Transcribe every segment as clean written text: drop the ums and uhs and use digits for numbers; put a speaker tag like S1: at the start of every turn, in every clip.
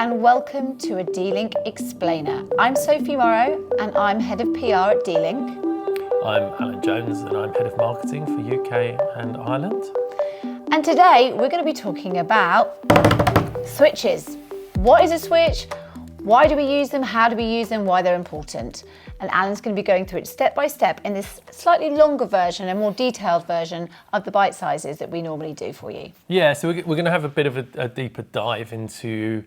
S1: and welcome to a D-Link Explainer. I'm Sophie Morrow and I'm Head of PR at D-Link.
S2: I'm Alan Jones and I'm Head of Marketing for UK and Ireland.
S1: And today we're going to be talking about switches. What is a switch? Why do we use them? How do we use them? Why they're important? And Alan's going to be going through it step by step in this slightly longer version, a more detailed version of the bite sizes that we normally do for you.
S2: Yeah, so we're going to have a bit of a deeper dive into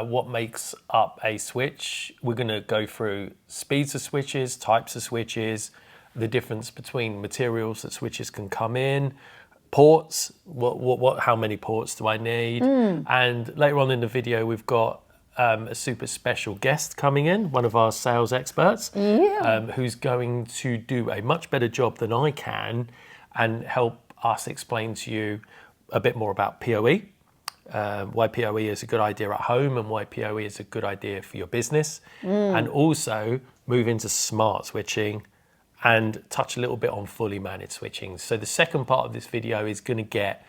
S2: what makes up a switch. We're going to go through speeds of switches, types of switches, the difference between materials that switches can come in, ports, how many ports do I need? And later on in the video, we've got a super special guest coming in, one of our sales experts, who's going to do a much better job than I can and help us explain to you a bit more about PoE, why PoE is a good idea at home and why PoE is a good idea for your business, and also move into smart switching and touch a little bit on fully managed switching. So the second part of this video is going to get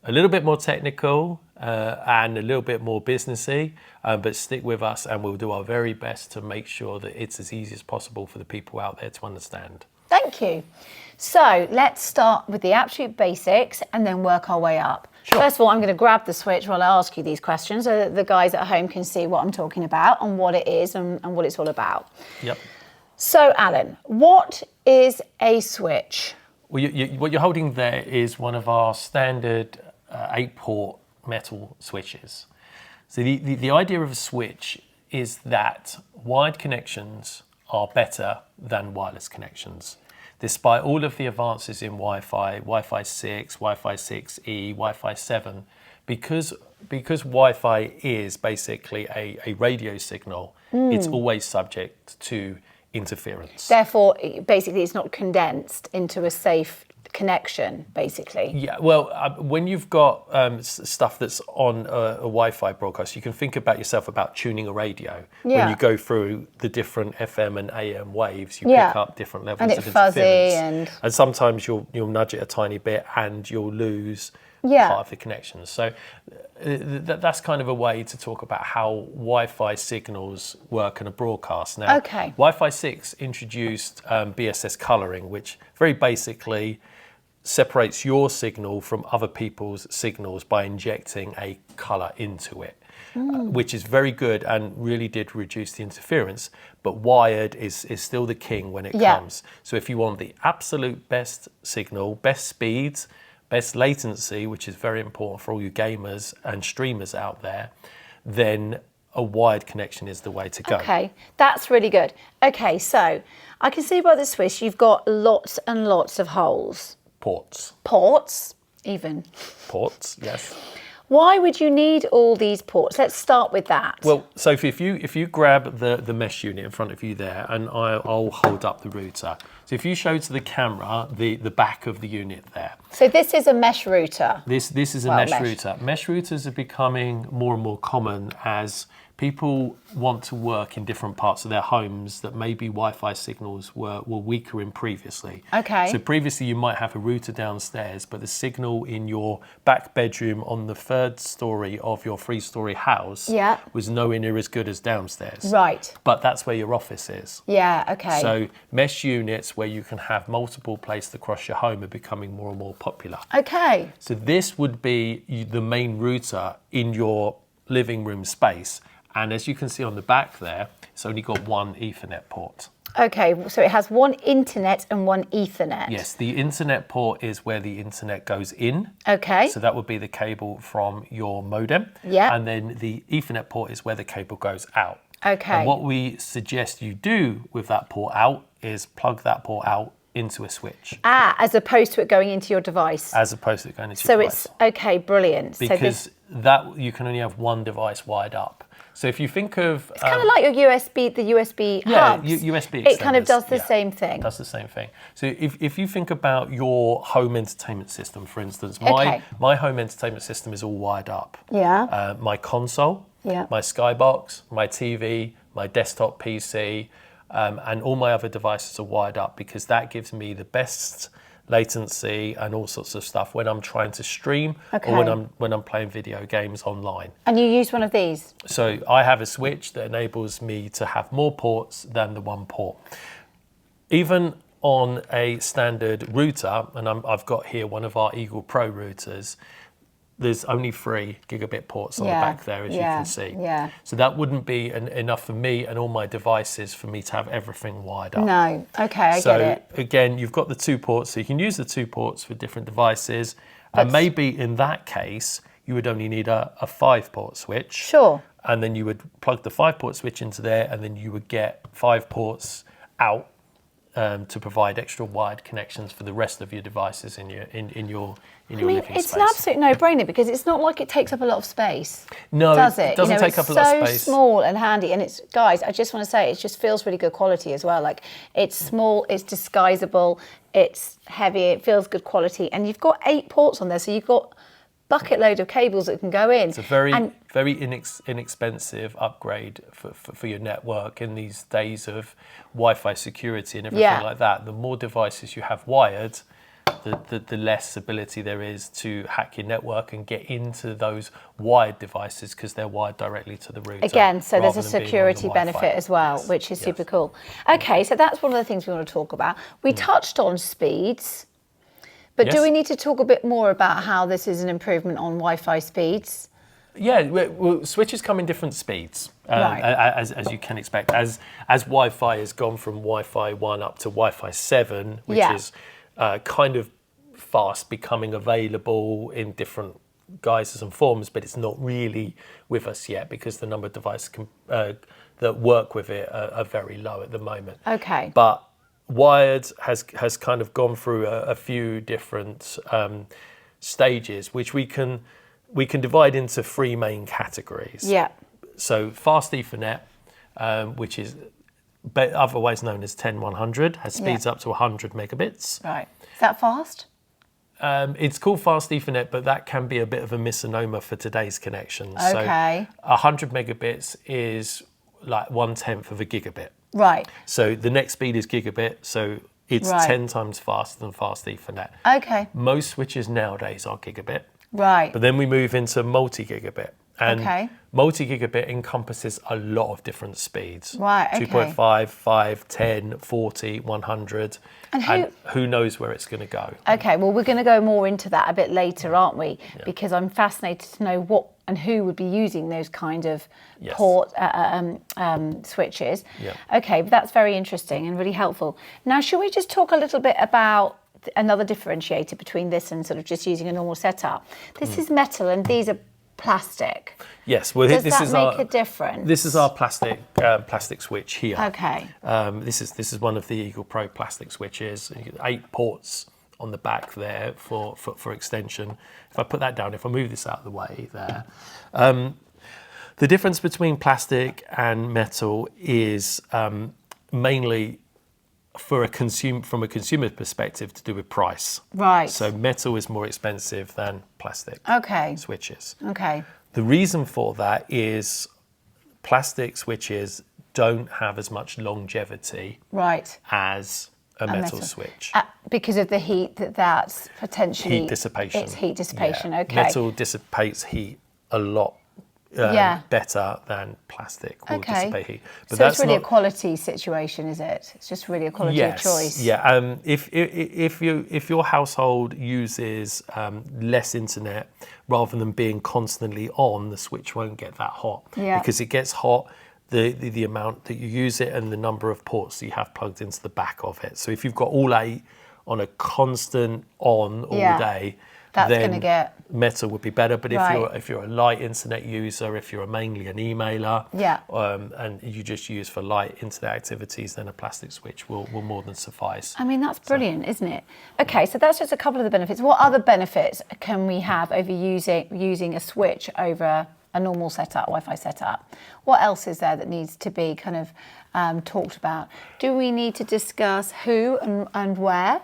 S2: a little bit more technical and a little bit more businessy, but stick with us and we'll do our very best to make sure that it's as easy as possible for the people out there to understand.
S1: Thank you. So let's start with the absolute basics and then work our way up.
S2: Sure.
S1: First of all, I'm going to grab the switch while I ask you these questions so that the guys at home can see what I'm talking about and what it is and what it's all about.
S2: Yep.
S1: So Alan, what is a switch?
S2: Well, what you're holding there is one of our standard 8-port metal switches. So the idea of a switch is that wired connections are better than wireless connections. Despite all of the advances in Wi-Fi, Wi-Fi 6, Wi-Fi 6E, Wi-Fi 7, because Wi-Fi is basically a radio signal, it's always subject to interference.
S1: Therefore, basically, it's not condensed into a safe connection, basically.
S2: Yeah, well, when you've got stuff that's on a Wi-Fi broadcast, you can think about yourself about tuning a radio.
S1: Yeah.
S2: When you go through the different FM and AM waves, you pick up different levels
S1: and
S2: of
S1: it's fuzzy
S2: interference. And sometimes you'll nudge it a tiny bit and you'll lose part of the connection. So that's kind of a way to talk about how Wi-Fi signals work in a broadcast. Now, Wi-Fi 6 introduced BSS colouring, which very basically separates your signal from other people's signals by injecting a colour into it, which is very good and really did reduce the interference. But wired is still the king when it comes. So if you want the absolute best signal, best speeds, best latency, which is very important for all you gamers and streamers out there, then a wired connection is the way to go.
S1: Okay, that's really good. Okay, so I can see by the switch you've got lots and lots of holes. Ports, even.
S2: Ports, yes.
S1: Why would you need all these ports? Let's start with that.
S2: Well, Sophie, if you grab the mesh unit in front of you there, and I'll hold up the router. So if you show to the camera the back of the unit there.
S1: So this is a mesh router.
S2: This is a mesh router. Mesh routers are becoming more and more common as people want to work in different parts of their homes that maybe Wi-Fi signals were weaker in previously.
S1: Okay.
S2: So previously you might have a router downstairs, but the signal in your back bedroom on the 3rd story of your 3-story house was nowhere near as good as downstairs.
S1: Right.
S2: But that's where your office is.
S1: Yeah, okay.
S2: So mesh units where you can have multiple placed across your home are becoming more and more popular.
S1: Okay.
S2: So this would be the main router in your living room space. And as you can see on the back there, it's only got one Ethernet port.
S1: Okay, so it has one internet and one Ethernet.
S2: Yes, the internet port is where the internet goes in.
S1: Okay.
S2: So that would be the cable from your modem.
S1: Yeah.
S2: And then the Ethernet port is where the cable goes out.
S1: Okay.
S2: And what we suggest you do with that port out is plug that port out into a switch.
S1: As opposed to it going into your device.
S2: As opposed to it going into your device.
S1: So it's, okay, brilliant.
S2: Because that you can only have one device wired up. So if you think of...
S1: It's kind of like your USB, the USB hubs.
S2: Yeah, USB extenders.
S1: It kind of does the same thing.
S2: It does the same thing. So if you think about your home entertainment system, for instance, my home entertainment system is all wired up.
S1: Yeah.
S2: My console, my Skybox, my TV, my desktop PC, and all my other devices are wired up because that gives me the best latency, and all sorts of stuff when I'm trying to stream
S1: Okay.
S2: or when I'm playing video games online.
S1: And you use one of these?
S2: So I have a switch that enables me to have more ports than the one port. Even on a standard router, and I've got here one of our Eagle Pro routers, there's only 3 gigabit ports on the back there, as you can see.
S1: Yeah.
S2: So that wouldn't be enough for me and all my devices for me to have everything wired up.
S1: No. Okay, I
S2: So
S1: get it.
S2: again, you've got the 2 ports, so you can use the 2 ports for different devices. And maybe in that case, you would only need a 5-port switch.
S1: Sure.
S2: And then you would plug the 5-port switch into there, and then you would get 5 ports out to provide extra wired connections for the rest of your devices in your living space.
S1: It's an absolute no-brainer because it's not like it takes up a lot of space.
S2: No,
S1: does it?
S2: it doesn't take up a lot of space.
S1: It's so small and handy, and it's, guys, I just want to say, it just feels really good quality as well. Like, it's small, it's disguisable, it's heavy, it feels good quality, and you've got 8 ports on there, so you've got bucket load of cables that can go in.
S2: It's a very inexpensive upgrade for your network in these days of Wi-Fi security and everything like that. The more devices you have wired, the less ability there is to hack your network and get into those wired devices because they're wired directly to the router.
S1: Again, so there's a
S2: rather than being on the
S1: security
S2: Wi-Fi.
S1: benefit as well, which is super cool. Okay, so that's one of the things we want to talk about. We touched on speeds. But do we need to talk a bit more about how this is an improvement on Wi-Fi speeds?
S2: Yeah, well, switches come in different speeds,
S1: Right.
S2: as you can expect. As Wi-Fi has gone from Wi-Fi 1 up to Wi-Fi 7, which is kind of fast becoming available in different guises and forms, but it's not really with us yet because the number of devices that work with it are very low at the moment.
S1: Okay.
S2: But wired has kind of gone through a few different stages, which we can divide into 3 main categories.
S1: Yeah.
S2: So fast Ethernet, which is otherwise known as 10100, has speeds up to 100 megabits.
S1: Right. Is that fast?
S2: It's called fast Ethernet, but that can be a bit of a misnomer for today's connections.
S1: Okay.
S2: So 100 megabits is like 1/10 of a gigabit.
S1: Right.
S2: So the next speed is gigabit, so it's
S1: Right.
S2: 10 times faster than fast Ethernet.
S1: Okay.
S2: Most switches nowadays are gigabit,
S1: Right.
S2: but then we move into multi-gigabit. And
S1: Okay.
S2: multi-gigabit encompasses a lot of different speeds.
S1: Right, okay.
S2: 2.5, 5, 10, 40, 100.
S1: And
S2: who knows where it's going to go.
S1: Okay, well, we're going to go more into that a bit later, aren't we? Because I'm fascinated to know what and who would be using those kind of port switches.
S2: Yeah.
S1: Okay, but that's very interesting and really helpful. Now, should we just talk a little bit about another differentiator between this and sort of just using a normal setup? This is metal and these are plastic.
S2: Yes, well,
S1: Does
S2: this
S1: that
S2: is
S1: make a difference?
S2: This is our plastic switch here.
S1: Okay.
S2: This is one of the Eagle Pro plastic switches. 8 ports on the back there for extension. If I put that down, if I move this out of the way there, the difference between plastic and metal is mainly from a consumer perspective to do with price.
S1: Right.
S2: So metal is more expensive than plastic
S1: Okay.
S2: switches.
S1: Okay.
S2: The reason for that is plastic switches don't have as much longevity
S1: Right.
S2: as a metal switch.
S1: Because of the heat that's potentially...
S2: Heat dissipation.
S1: It's heat dissipation,
S2: Yeah.
S1: okay.
S2: Metal dissipates heat a lot better than plastic will dissipate heat. But
S1: so
S2: that's
S1: it's really
S2: not,
S1: a quality situation, is it? It's just really a quality of choice.
S2: Yeah. If your household uses less internet rather than being constantly on, the switch won't get that hot.
S1: Yeah.
S2: Because it gets hot the amount that you use it and the number of ports that you have plugged into the back of it. So if you've got all 8 on a constant on all day,
S1: that's
S2: then
S1: going to get
S2: metal would be better. But
S1: Right.
S2: if you're a light internet user, if you're mainly an emailer, and you just use for light internet activities, then a plastic switch will more than suffice.
S1: I mean, that's brilliant, isn't it? Okay, so that's just a couple of the benefits. What other benefits can we have over using a switch over a normal setup, Wi-Fi setup? What else is there that needs to be kind of talked about? Do we need to discuss who and where?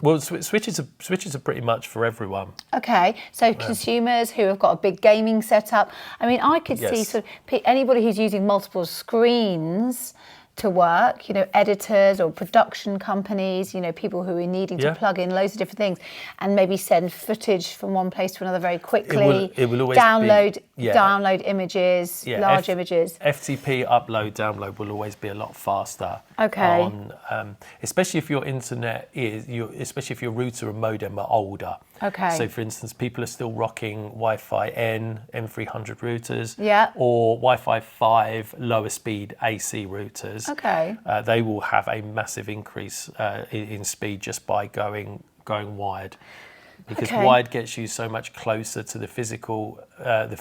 S2: Well, switches are pretty much for everyone.
S1: Okay, so consumers who have got a big gaming setup. I mean, I could see sort of anybody who's using multiple screens to work, editors or production companies, people who are needing to plug in loads of different things and maybe send footage from one place to another very quickly.
S2: It will always
S1: download images, large images.
S2: FTP upload, download will always be a lot faster.
S1: Okay.
S2: Especially if your internet especially if your router and modem are older.
S1: Okay.
S2: So for instance, people are still rocking Wi-Fi M300 routers.
S1: Yeah.
S2: Or Wi-Fi 5 lower speed AC routers.
S1: Okay.
S2: They will have a massive increase in speed just by going wired, because wired gets you so much closer to the physical and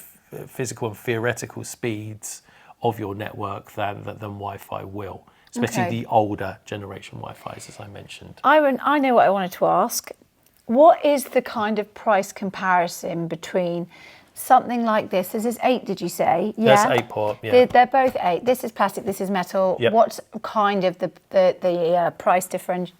S2: theoretical speeds of your network than Wi-Fi will, especially the older generation Wi-Fi's, as I mentioned.
S1: I know what I wanted to ask. What is the kind of price comparison between something like this? This is 8, did you say? Yeah.
S2: That's 8 port. Yeah.
S1: They're both 8. This is plastic. This is metal.
S2: Yep.
S1: What's kind of the price difference?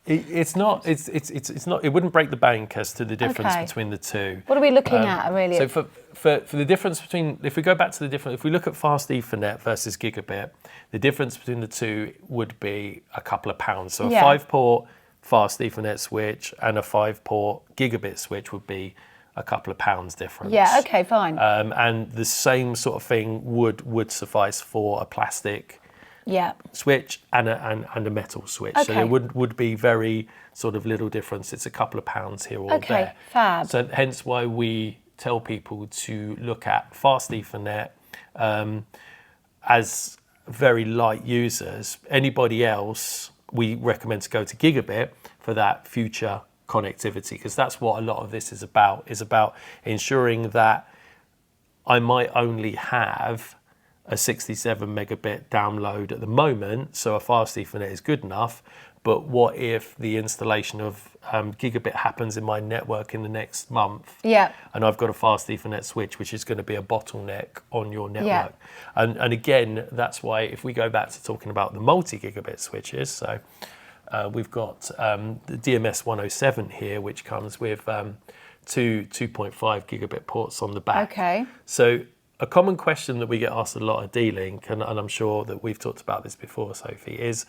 S2: It's not. It wouldn't break the bank as to the difference between the two.
S1: What are we looking at really?
S2: So for the difference between, if we go back to the difference, if we look at fast Ethernet versus gigabit, the difference between the two would be a couple of pounds. So a 5-port fast Ethernet switch and a 5-port gigabit switch would be a couple of pounds difference.
S1: Yeah, okay, fine.
S2: And the same sort of thing would suffice for a plastic switch and a metal switch.
S1: Okay.
S2: So there would be very sort of little difference. It's a couple of pounds here or there.
S1: Okay, fab.
S2: So hence why we tell people to look at fast Ethernet as very light users. Anybody else, we recommend to go to gigabit for that future connectivity, because that's what a lot of this is about ensuring that I might only have a 67 megabit download at the moment, so a fast Ethernet is good enough, but what if the installation of gigabit happens in my network in the next month, and I've got a fast Ethernet switch, which is going to be a bottleneck on your network. And again, that's why if we go back to talking about the multi-gigabit switches, so we've got the DMS 107 here, which comes with two 2.5 gigabit ports on the back.
S1: Okay.
S2: So a common question that we get asked a lot at D-Link, and I'm sure that we've talked about this before, Sophie, is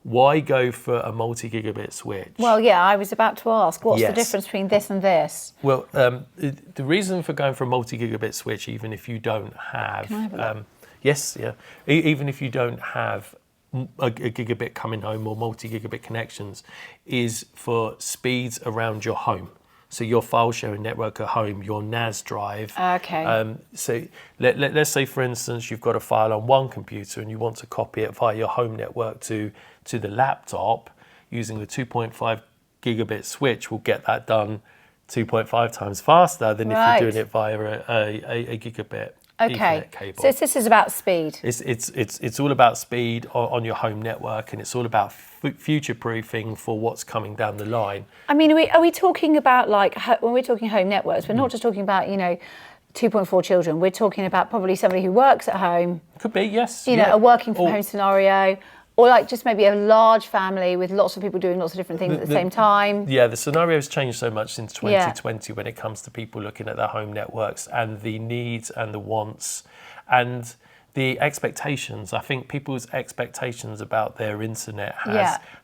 S2: why go for a multi-gigabit switch?
S1: Well, yeah, I was about to ask, what's the difference between this and this?
S2: Well, the reason for going for a multi-gigabit switch, even if you don't have...
S1: Can I have a look?
S2: Even if you don't have a gigabit coming home or multi-gigabit connections, is for speeds around your home. So your file sharing network at home, your NAS drive.
S1: Okay.
S2: So let's say, for instance, you've got a file on one computer and you want to copy it via your home network to the laptop. Using the 2.5 gigabit switch will get that done 2.5 times faster than if you're doing it via a gigabit Ethernet cable.
S1: So this is about speed.
S2: It's all about speed on your home network, and it's all about future proofing for what's coming down the line.
S1: I mean, are we talking about, like, when we're talking home networks, we're not just talking about 2.4 children. We're talking about probably somebody who works at home.
S2: Could be, yes.
S1: A working from home scenario. Or like just maybe a large family with lots of people doing lots of different things at the same time. Yeah,
S2: the scenario's changed so much since 2020 when it comes to people looking at their home networks and the needs and the wants and the expectations. I think people's expectations about their internet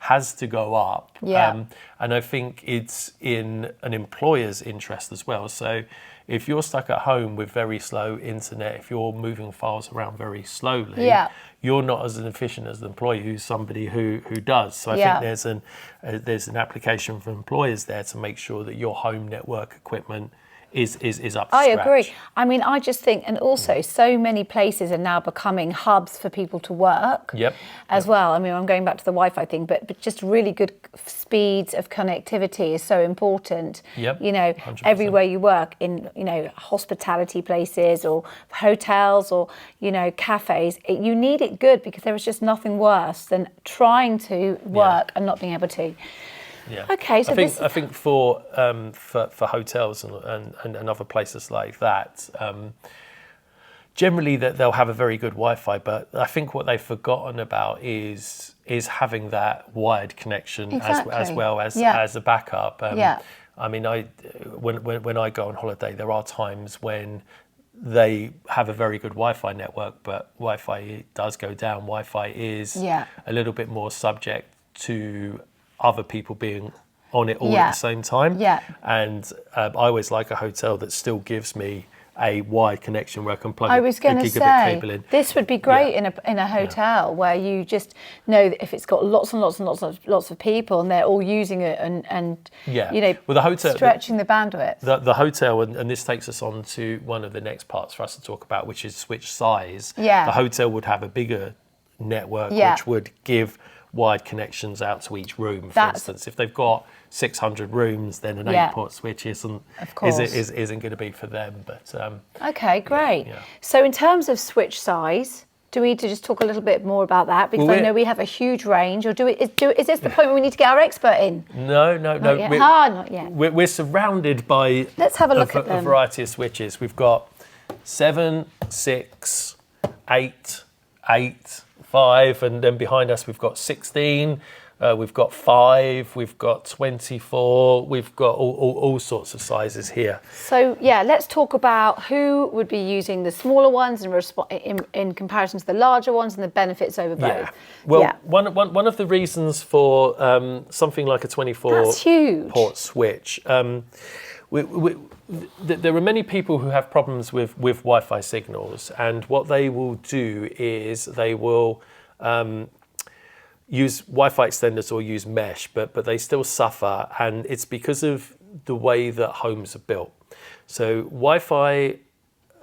S2: has to go up.
S1: Yeah.
S2: And I think it's in an employer's interest as well. So if you're stuck at home with very slow internet, if you're moving files around very slowly, you're not as efficient as the employee who's somebody who does. So I think there's an application for employers there to make sure that your home network equipment is up to
S1: I
S2: scratch.
S1: agree. I mean, I just think, and also so many places are now becoming hubs for people to work as well. I mean, I'm going back to the Wi-Fi thing, but just really good speeds of connectivity is so important.
S2: 100%.
S1: Everywhere you work in, hospitality places or hotels or, cafes, you need it good because there is just nothing worse than trying to work and not being able to.
S2: Yeah.
S1: Okay, so
S2: I think for hotels and other places like that, generally that they'll have a very good Wi-Fi, but I think what they've forgotten about is having that wired connection as well as a backup. I mean, when I go on holiday, there are times when they have a very good Wi-Fi network, but Wi-Fi does go down. Wi-Fi is a little bit more subject to other people being on it all at the same time. And I always like a hotel that still gives me a wide connection where I can plug a gigabit cable in.
S1: This would be great in a hotel where you just know that if it's got lots and lots of people and they're all using it and you know,
S2: well, the hotel,
S1: stretching the bandwidth.
S2: The hotel, and this takes us on to one of the next parts for us to talk about, which is switch size. The hotel would have a bigger network, which would give wide connections out to each room. For instance, if they've got 600 rooms, then an 8-port switch isn't going to be for them. But
S1: okay, great. So in terms of switch size, do we need to just talk a little bit more about that? Because I know we have a huge range. Or is this the point where we need to get our expert in?
S2: No.
S1: Not yet. Not yet.
S2: We're surrounded by
S1: Let's have a look at them.
S2: A variety of switches. We've got 7, 6, 8, 5, and then behind us we've got 16. We've got 5, we've got 24, we've got all sorts of sizes here.
S1: So let's talk about who would be using the smaller ones in comparison to the larger ones and the benefits over both.
S2: Well, one of the reasons for something like a 24-port switch, there are many people who have problems with Wi-Fi signals, and what they will do is they will use Wi-Fi extenders or use mesh, but they still suffer, and it's because of the way that homes are built. So Wi-Fi,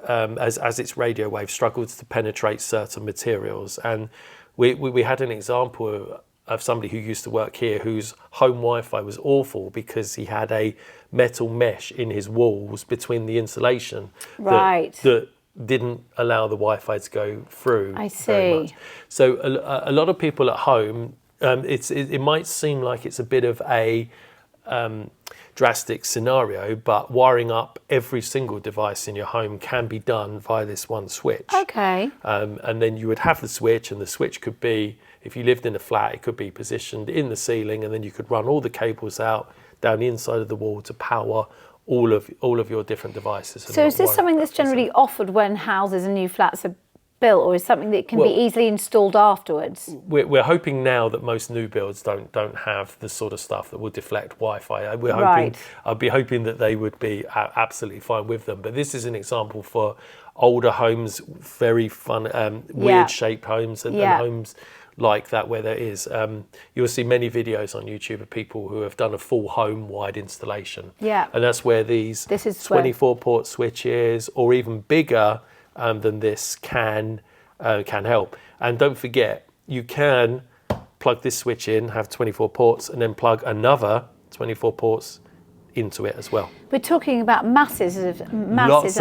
S2: as its radio wave, struggles to penetrate certain materials, and we had an example of somebody who used to work here whose home Wi-Fi was awful because he had a metal mesh in his walls between the insulation that didn't allow the Wi-Fi to go through.
S1: I see.
S2: Very much. So a lot of people at home, it might seem like it's a bit of a drastic scenario, but wiring up every single device in your home can be done via this one switch.
S1: Okay.
S2: And then you would have the switch, and the switch could be, if you lived in a flat, it could be positioned in the ceiling, and then you could run all the cables out down the inside of the wall to power all of your different devices.
S1: So is this something that's generally offered when houses and new flats are built, or is something that can be easily installed afterwards?
S2: We're hoping now that most new builds don't have the sort of stuff that will deflect Wi-Fi. I'd be hoping that they would be absolutely fine with them. But this is an example for older homes, very fun, weird shaped homes, and homes like that where there is. You'll see many videos on YouTube of people who have done a full home-wide installation. And that's where these 24-port switches, or even bigger than this, can help. And don't forget, you can plug this switch in, have 24 ports, and then plug another 24 ports into it as well.
S1: We're talking about masses of
S2: lots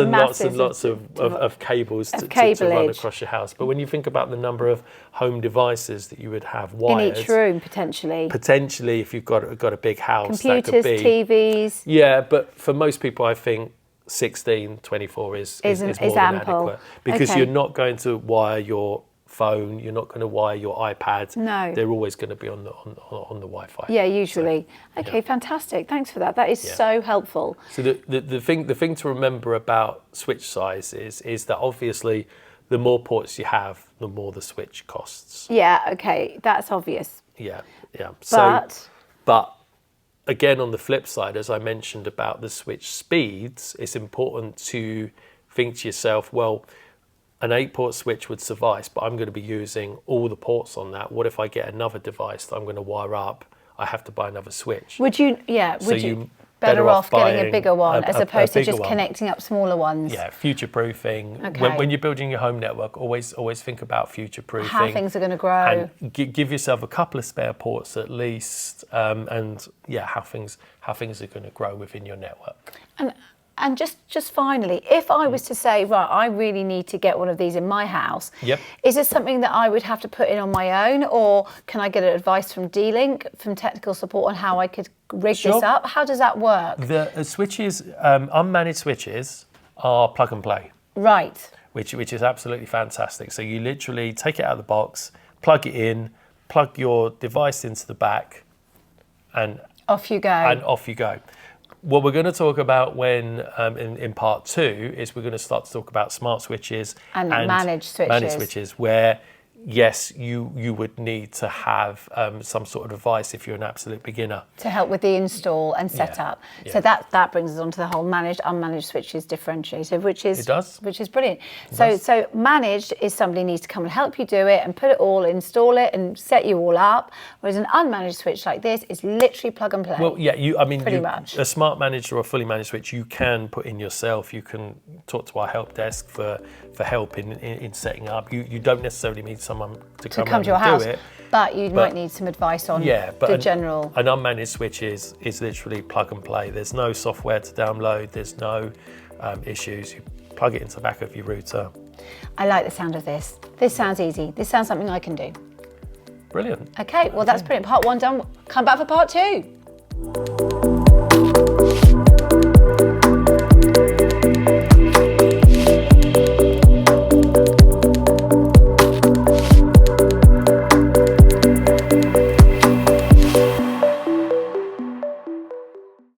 S2: of cables to run across your house. But when you think about the number of home devices that you would have wired
S1: in each room, potentially,
S2: if you've got a big house,
S1: computers,
S2: that could be,
S1: TVs.
S2: Yeah, but for most people, I think 16, 24 is more than adequate, because you're not going to wire your phone, you're not going to wire your iPad.
S1: No,
S2: they're always going to be on the Wi-Fi.
S1: Yeah, usually. So, okay, fantastic. Thanks for that. That is so helpful.
S2: So the thing to remember about switch size is that obviously the more ports you have, the more the switch costs.
S1: Yeah. Okay, that's obvious.
S2: Yeah.
S1: But
S2: again, on the flip side, as I mentioned about the switch speeds, it's important to think to yourself, well, an 8-port switch would suffice, but I'm going to be using all the ports on that. What if I get another device that I'm going to wire up? I have to buy another switch.
S1: Would you better off getting a bigger one as opposed to just connecting up smaller ones?
S2: Yeah, future-proofing.
S1: Okay.
S2: When you're building your home network, always think about future-proofing.
S1: How things are going to grow.
S2: And give yourself a couple of spare ports at least, and how things are going to grow within your network.
S1: And just finally, if I was to say, right, I really need to get one of these in my house, is this something that I would have to put in on my own, or can I get advice from D-Link, from technical support, on how I could rig this up? How does that work?
S2: The switches, unmanaged switches, are plug and play.
S1: Right.
S2: Which is absolutely fantastic. So you literally take it out of the box, plug it in, plug your device into the back, and
S1: off you go.
S2: What we're going to talk about when in part 2 is we're going to start to talk about smart switches
S1: and managed switches.
S2: Where yes, you would need to have some sort of advice if you're an absolute beginner
S1: to help with the install and setup.
S2: Yeah.
S1: So that brings us on to the whole managed, unmanaged switches differentiated, which is brilliant. So managed is somebody needs to come and help you do it and put it all, install it and set you all up. Whereas an unmanaged switch like this is literally plug and play.
S2: Well, yeah, pretty
S1: much.
S2: A smart managed or a fully managed switch you can put in yourself. You can talk to our help desk for help in setting up. You don't necessarily need someone to come
S1: to your house,
S2: do it.
S1: But you might need some advice on the general.
S2: An unmanaged switch is literally plug and play. There's no software to download. There's no issues. You plug it into the back of your router.
S1: I like the sound of this. This sounds easy. This sounds something I can do.
S2: Brilliant.
S1: Okay, well that's brilliant. Part 1 done. Come back for part 2.